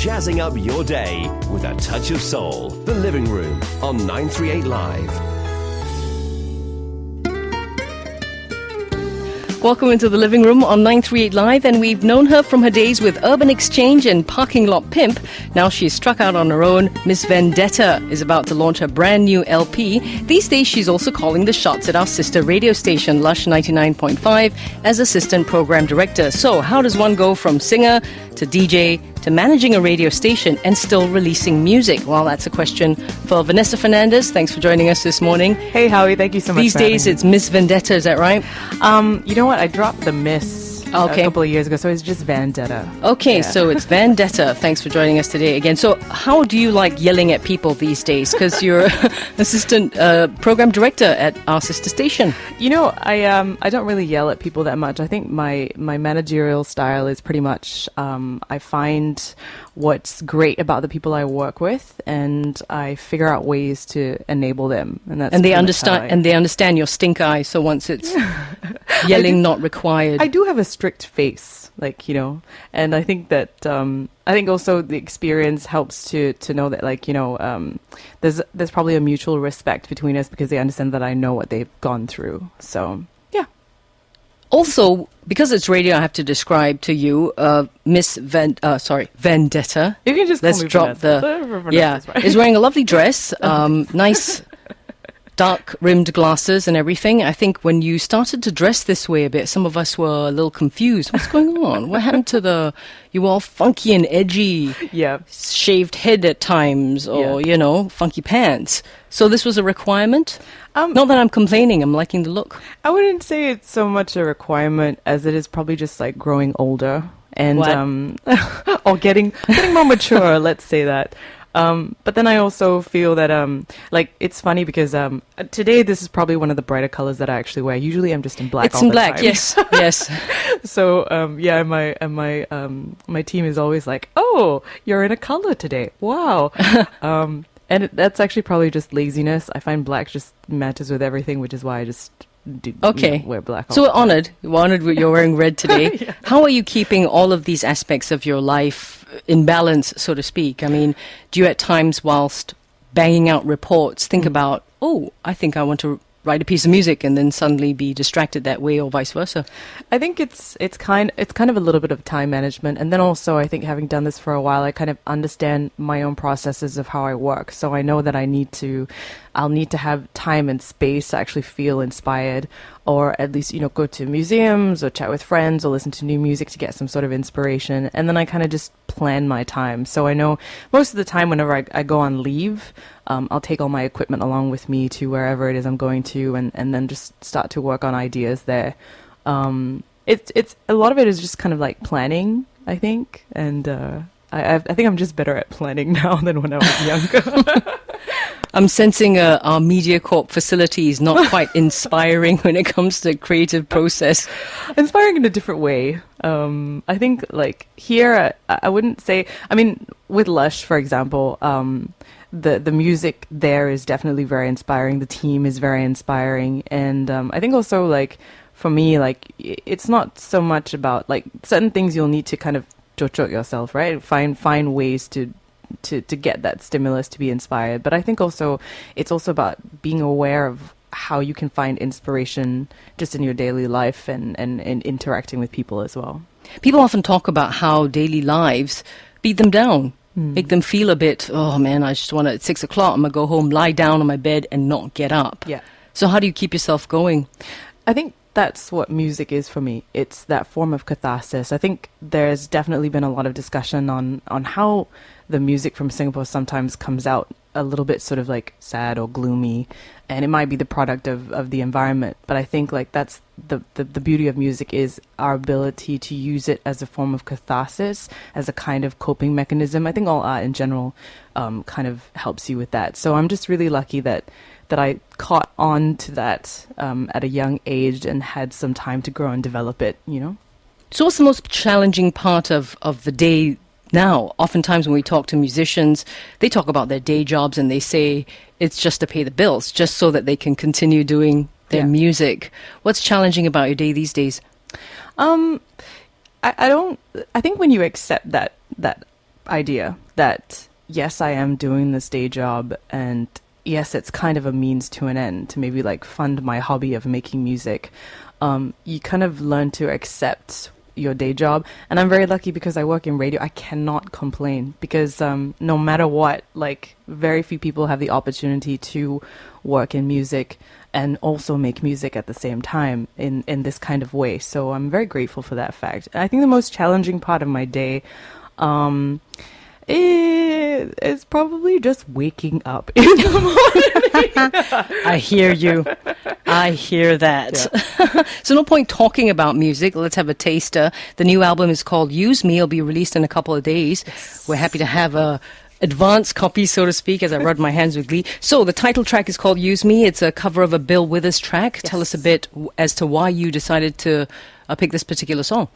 jazzing up your day with a touch of soul. The Living Room on 938 Live. Welcome into the Living Room on 938 Live, and we've known her from her days with Urban Xchange and Parking Lot Pimp. Now she's struck out on her own. Miss Vandetta is about to launch her brand new LP. These days she's also calling the shots at our sister radio station, Lush 99.5, as assistant program director. So how does one go from singer to DJ to managing a radio station and still releasing music? Well, that's a question for Vanessa Fernandez. Thanks for joining us this morning. Hey, Howie, thank you so much. These days it's Miss Vandetta, is that right? You know what? I dropped the Miss a couple of years ago, so it's just Vandetta. Okay, so it's Vandetta. Thanks for joining us today again. So how do you like yelling at people these days? Because you're assistant program director at our sister station. You know, I don't really yell at people that much. I think my managerial style is pretty much I find what's great about the people I work with, and I figure out ways to enable them. And they understand your stink eye. So once it's yelling not required. I do have a strict face, like, you know, and I think that I think also the experience helps to know that, like, you know, there's probably a mutual respect between us because they understand that I know what they've gone through. So yeah. Also, because it's radio, I have to describe to you Miss Vandetta. You can just let's call me drop Vanessa. Is wearing a lovely dress, nice dark rimmed glasses and everything. I think when you started to dress this way a bit, some of us were a little confused. What's going on? What happened to you were all funky and edgy, shaved head at times, or, you know, funky pants. So this was a requirement? Not that I'm complaining, I'm liking the look. I wouldn't say it's so much a requirement as it is probably just like growing older and or getting more mature, let's say that. But then I also feel that, like, it's funny because today this is probably one of the brighter colors that I actually wear. Usually I'm just in black all the in black, time. yes. So, my team is always like, oh, you're in a color today. Wow. And that's actually probably just laziness. I find black just matches with everything, which is why I just wear black. So we're honored you're wearing red today. Yeah. How are you keeping all of these aspects of your life in balance, so to speak? I mean, do you at times, whilst banging out reports, think about, I think I want to write a piece of music, and then suddenly be distracted that way, or vice versa? I think it's kind of a little bit of time management, and then also I think having done this for a while, I kind of understand my own processes of how I work. So I know that I'll need to have time and space to actually feel inspired, or at least, you know, go to museums or chat with friends or listen to new music to get some sort of inspiration. And then I kind of just plan my time. So I know most of the time whenever I go on leave, I'll take all my equipment along with me to wherever it is I'm going to, and then just start to work on ideas there. It's a lot of it is just kind of like planning, I think. And I think I'm just better at planning now than when I was younger. I'm sensing our MediaCorp facility is not quite inspiring when it comes to creative process. Inspiring in a different way. I think, like, here, I wouldn't say... I mean, with Lush, for example, the music there is definitely very inspiring. The team is very inspiring. And I think also, like, for me, like, it's not so much about, like, certain things you'll need to kind of jochok yourself, right? Find ways to get that stimulus to be inspired. But I think also it's also about being aware of how you can find inspiration just in your daily life and interacting with people as well. People often talk about how daily lives beat them down, make them feel a bit, oh man, I just want to, at 6 o'clock, I'm going to go home, lie down on my bed and not get up. Yeah. So how do you keep yourself going? I think that's what music is for me. It's that form of catharsis. I think there's definitely been a lot of discussion on how the music from Singapore sometimes comes out a little bit sort of like sad or gloomy, and it might be the product of the environment. But I think, like, that's the beauty of music is our ability to use it as a form of catharsis, as a kind of coping mechanism. I think all art in general kind of helps you with that. So I'm just really lucky that I caught on to that at a young age and had some time to grow and develop it, you know? So what's the most challenging part of the day now? Oftentimes when we talk to musicians, they talk about their day jobs and they say it's just to pay the bills, just so that they can continue doing their music. What's challenging about your day these days? I think when you accept that idea that, yes, I am doing this day job, and yes, it's kind of a means to an end to maybe like fund my hobby of making music. You kind of learn to accept your day job. And I'm very lucky because I work in radio. I cannot complain because no matter what, like very few people have the opportunity to work in music and also make music at the same time in this kind of way. So I'm very grateful for that fact. I think the most challenging part of my day it's probably just waking up in the morning. I hear you. I hear that. Yeah. So no point talking about music. Let's have a taster. The new album is called Use Me. It'll be released in a couple of days. Yes. We're happy to have a advanced copy, so to speak, as I rub my hands with glee. So the title track is called Use Me. It's a cover of a Bill Withers track. Yes. Tell us a bit as to why you decided to pick this particular song.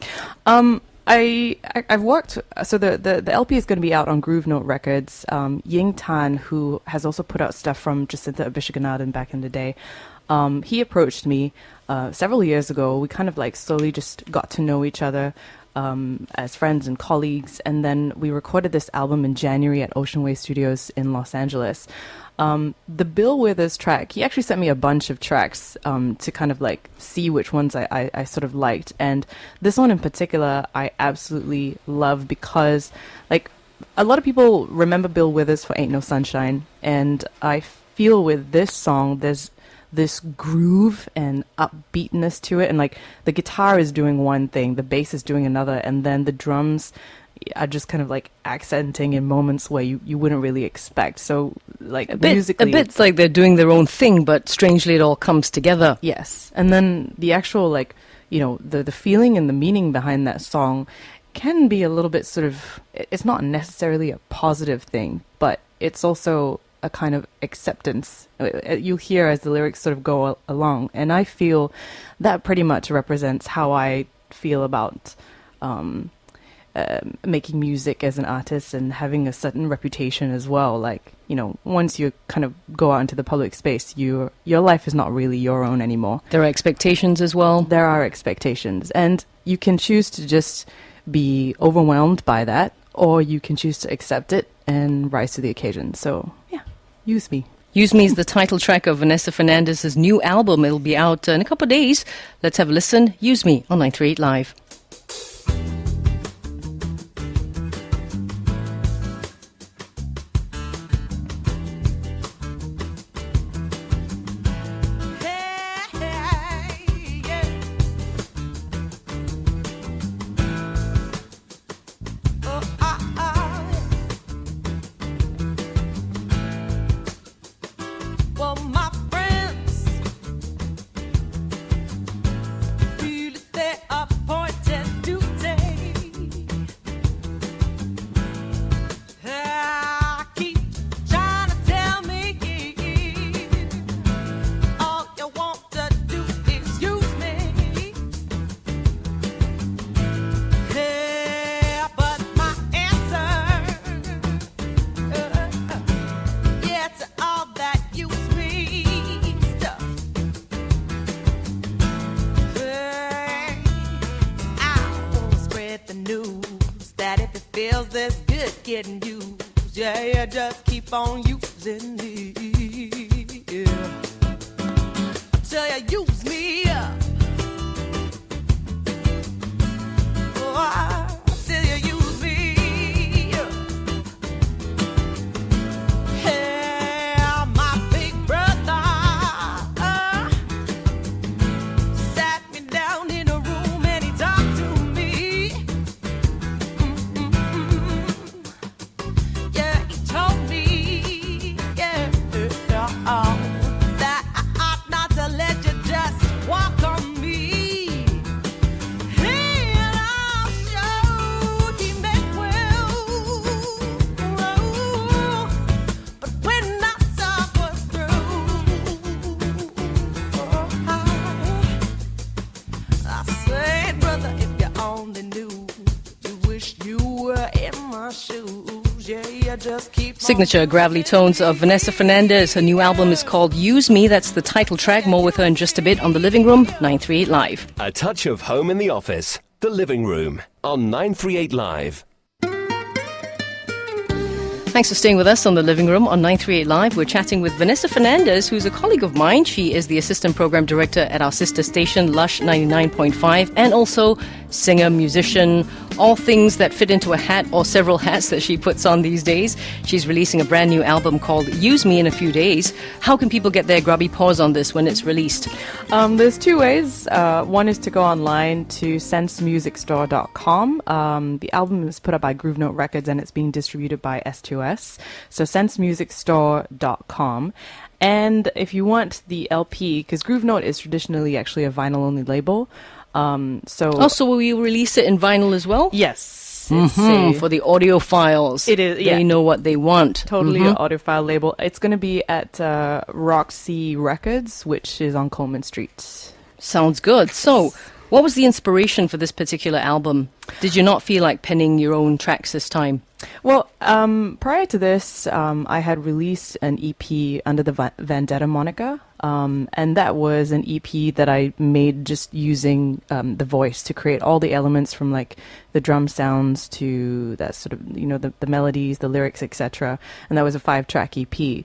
I've worked, so the LP is going to be out on Groove Note Records. Ying Tan, who has also put out stuff from Jacinta Abisheganaden back in the day, he approached me several years ago. We kind of like slowly just got to know each other as friends and colleagues, and then we recorded this album in January at Ocean Way Studios in Los Angeles. The Bill Withers track, he actually sent me a bunch of tracks to kind of like see which ones I sort of liked. And this one in particular, I absolutely love because like a lot of people remember Bill Withers for Ain't No Sunshine. And I feel with this song, there's this groove and upbeatness to it. And like the guitar is doing one thing, the bass is doing another, and then the drums are just kind of like accenting in moments where you wouldn't really expect. So like musically, a bit like they're doing their own thing, but strangely it all comes together. Yes. And then the actual like, you know, the feeling and the meaning behind that song can be a little bit sort of, it's not necessarily a positive thing, but it's also a kind of acceptance you hear as the lyrics sort of go along. And I feel that pretty much represents how I feel about making music as an artist and having a certain reputation as well. Like, you know, once you kind of go out into the public space, your life is not really your own anymore. There are expectations as well. There are expectations, and you can choose to just be overwhelmed by that, or you can choose to accept it and rise to the occasion. So yeah, Use Me. Use Me is the title track of Vanessa Fernandez's new album. It'll be out in a couple of days. Let's have a listen. Use Me on 938 Live. Getting used, yeah, just keep on using me. Yeah. Till you use me up. Oh, till you use me up. Hey, my big brother sat me down in a room and he talked to me. That I ought not to let you just walk on me. And I'll show he meant well. But when I saw was through, I said, brother, if you only knew, you wish you were in my shoes. Yeah, just keep Signature gravelly tones of Vanessa Fernandez. Her new album is called Use Me. That's the title track. More with her in just a bit on The Living Room, 938 Live. A touch of home in the office. The Living Room on 938 Live. Thanks for staying with us on The Living Room on 938 Live. We're chatting with Vanessa Fernandez, who's a colleague of mine. She is the assistant program director at our sister station, Lush 99.5, and also singer, musician, all things that fit into a hat or several hats that she puts on these days. She's releasing a brand new album called Use Me in a few days. How can people get their grubby paws on this when it's released? There's two ways. One is to go online to sensemusicstore.com. The album is put up by Groove Note Records and it's being distributed by S2S. So sensemusicstore.com. And if you want the LP, because Groove Note is traditionally actually a vinyl-only label, Also, will you release it in vinyl as well? yes, For the audiophiles. It is, yeah. They know what they want. Totally an audiophile label. It's going to be at Roxy Records, which is on Coleman Street. Sounds good. So, what was the inspiration for this particular album? Did you not feel like penning your own tracks this time? Well, prior to this, I had released an EP under the Vandetta moniker, and that was an EP that I made just using the voice to create all the elements from like the drum sounds to that sort of, the melodies, the lyrics, etc. And that was a 5-track EP.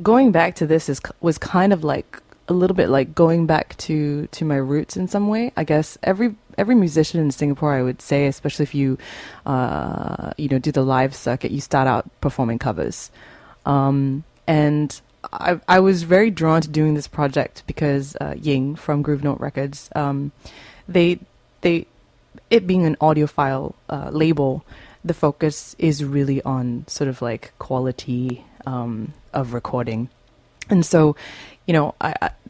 Going back to this was kind of like a little bit like going back to my roots in some way. I guess every musician in Singapore, I would say, especially if you do the live circuit, you start out performing covers. And I was very drawn to doing this project because Ying from Groove Note Records, it being an audiophile label, the focus is really on sort of like quality of recording. And so,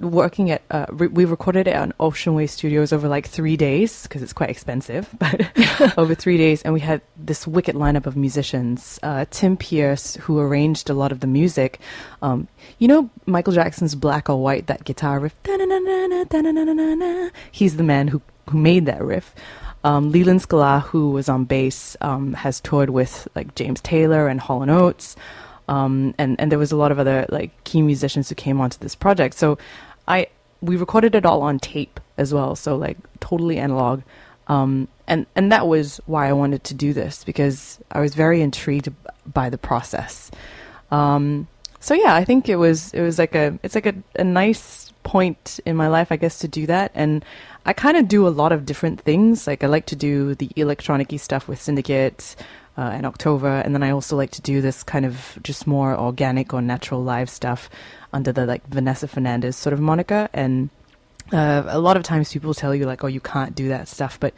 working at, we recorded it on Ocean Way Studios over like 3 days, because it's quite expensive, but over 3 days. And we had this wicked lineup of musicians. Tim Pierce, who arranged a lot of the music. Michael Jackson's Black or White, that guitar riff. He's the man who made that riff. Leland Sklar, who was on bass, has toured with like James Taylor and Hall & Oates. And there was a lot of other like key musicians who came onto this project. So we recorded it all on tape as well. So like totally analog. And that was why I wanted to do this, because I was very intrigued by the process. So yeah, I think it's like a nice point in my life, I guess, to do that. And I kind of do a lot of different things. Like I like to do the electronic-y stuff with Syndicate, and October, and then I also like to do this kind of just more organic or natural live stuff under the like Vanessa Fernandez sort of moniker. And a lot of times people tell you like, oh, you can't do that stuff, but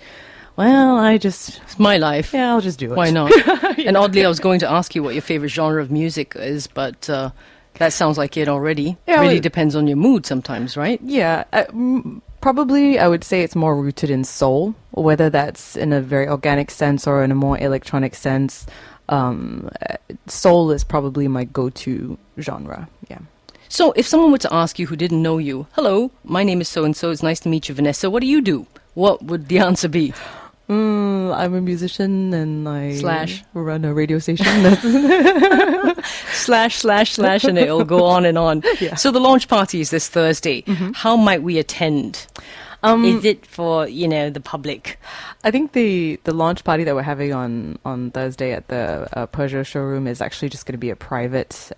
well, it's my life. Yeah, I'll just do it. Why not? And oddly, I was going to ask you what your favorite genre of music is, but that sounds like it already. Yeah, really depends on your mood sometimes, right? Yeah. Probably, I would say it's more rooted in soul, whether that's in a very organic sense or in a more electronic sense. Soul is probably my go-to genre. Yeah. So, if someone were to ask you who didn't know you, hello, my name is so-and-so, it's nice to meet you, Vanessa, what do you do? What would the answer be? I'm a musician and I run a radio station. / and it'll go on and on. Yeah. So the launch party is this Thursday. How might we attend? Is it for, the public? I think the launch party that we're having on Thursday at the Peugeot showroom is actually just going to be a private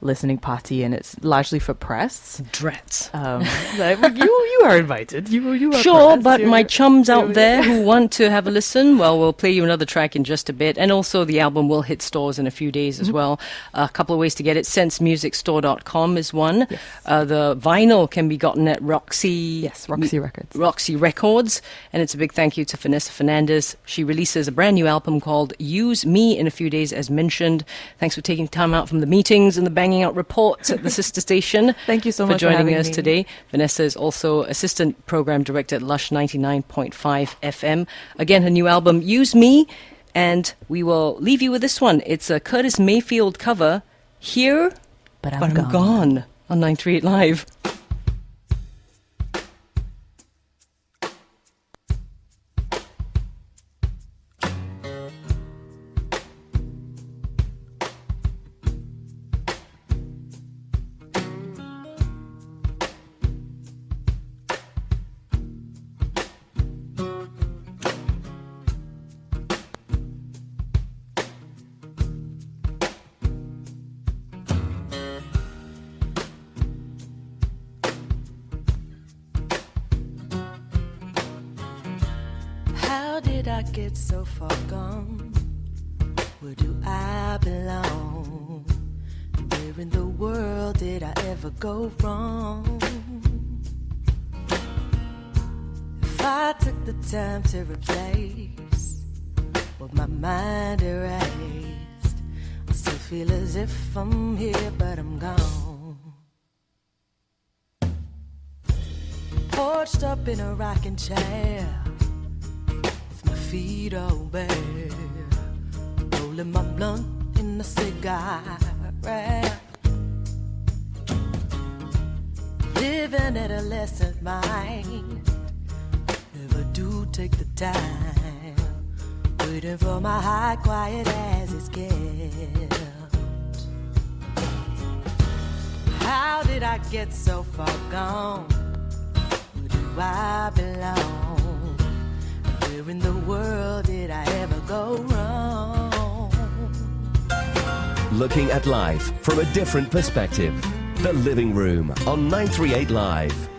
listening party, and it's largely for press. Drats. You are invited. You are sure, press. but my chums out there who want to have a listen, well, we'll play you another track in just a bit. And also the album will hit stores in a few days as well. A couple of ways to get it. sensemusicstore.com is one. Yes. The vinyl can be gotten at Roxy. Yes, Roxy Records. Roxy Records. And it's a big thank you to Vanessa Fernandez. She releases a brand new album called Use Me in a few days, as mentioned. Thanks for taking time out from the meetings and the banging out reports at the sister station. Thank you so for much joining for having us me today. Vanessa is also assistant program director at Lush 99.5 FM. Again, her new album, Use Me. And we will leave you with this one. It's a Curtis Mayfield cover, Here, But I'm Gone, on 938 Live. did I get so far gone? Where do I belong? Where in the world did I ever go wrong? If I took the time to replace what my mind erased, I still feel as if I'm here but I'm gone. Perched up in a rocking chair with my feet all bare, rolling my blunt in a cigar wrap, living adolescent mind. Never do take the time, waiting for my heart quiet as it's kept. How did I get so far gone? Where do I belong? Where in the world did I ever go wrong? Looking at life from a different perspective. The Living Room on 938 Live.